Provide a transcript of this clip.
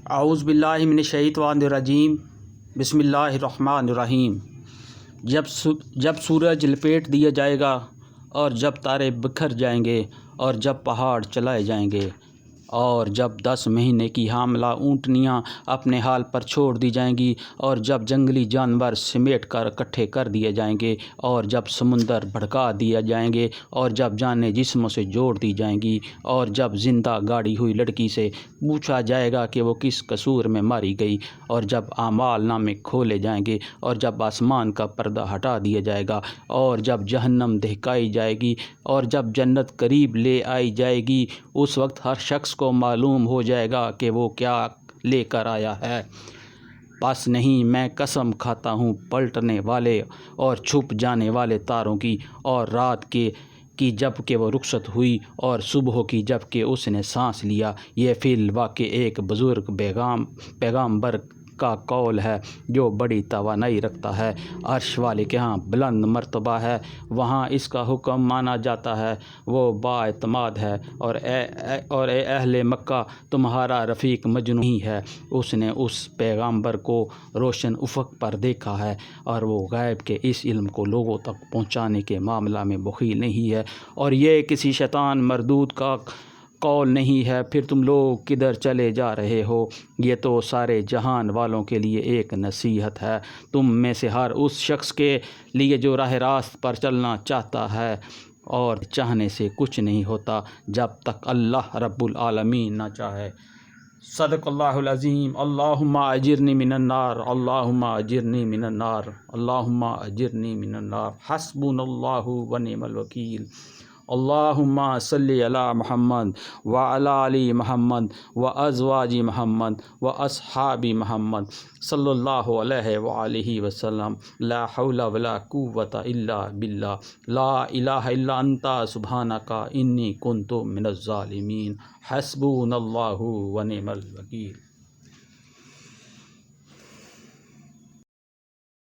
اعوذ باللہ من الشیطان الرجیم بسم اللہ الرحمن الرحیم۔ جب سورج لپیٹ دیا جائے گا اور جب تارے بکھر جائیں گے اور جب پہاڑ چلائے جائیں گے اور جب 10 مہینے کی حاملہ اونٹنیاں اپنے حال پر چھوڑ دی جائیں گی اور جب جنگلی جانور سمیٹ کر اکٹھے کر دیے جائیں گے اور جب سمندر بھڑکا دیا جائیں گے اور جب جانیں جسموں سے جوڑ دی جائیں گی اور جب زندہ گاڑی ہوئی لڑکی سے پوچھا جائے گا کہ وہ کس قصور میں ماری گئی اور جب اعمال نامے کھولے جائیں گے اور جب آسمان کا پردہ ہٹا دیا جائے گا اور جب جہنم دہکائی جائے گی اور جب جنت قریب لے آئی جائے گی، اس وقت ہر شخص کو معلوم ہو جائے گا کہ وہ کیا لے کر آیا ہے۔ بس نہیں، میں قسم کھاتا ہوں پلٹنے والے اور چھپ جانے والے تاروں کی، اور رات کی جب کہ وہ رخصت ہوئی اور صبح کی جب کہ اس نے سانس لیا۔ یہ فی الواقع ایک بزرگ پیغامبر کا قول ہے جو بڑی توانائی رکھتا ہے، عرش والے کے ہاں بلند مرتبہ ہے، وہاں اس کا حکم مانا جاتا ہے، وہ بااعتماد ہے۔ اور اے اہل مکہ، تمہارا رفیق مجنون ہی ہے۔ اس نے اس پیغامبر کو روشن افق پر دیکھا ہے اور وہ غیب کے اس علم کو لوگوں تک پہنچانے کے معاملہ میں بخیل نہیں ہے، اور یہ کسی شیطان مردود کا قول نہیں ہے۔ پھر تم لوگ کدھر چلے جا رہے ہو؟ یہ تو سارے جہان والوں کے لیے ایک نصیحت ہے، تم میں سے ہر اس شخص کے لیے جو راہ راست پر چلنا چاہتا ہے، اور چاہنے سے کچھ نہیں ہوتا جب تک اللہ رب العالمین نہ چاہے۔ صدق اللہ العظیم۔ اللہم اجرنی من النار، اللہم اجرنی من النار، اللہم اجرنی من النار۔ حسبنا اللہ ونعم الوکیل۔ اللہم صلی علی محمد وعلی آل محمد وازواج محمد واصحاب محمد صلی اللہ علیہ وآلہ وسلم۔ لا حول ولا قوة الا باللہ، لا الہ الا انت سبحانک انی کنت من الظالمین۔ حسبنا اللہ ونعم الوکیل۔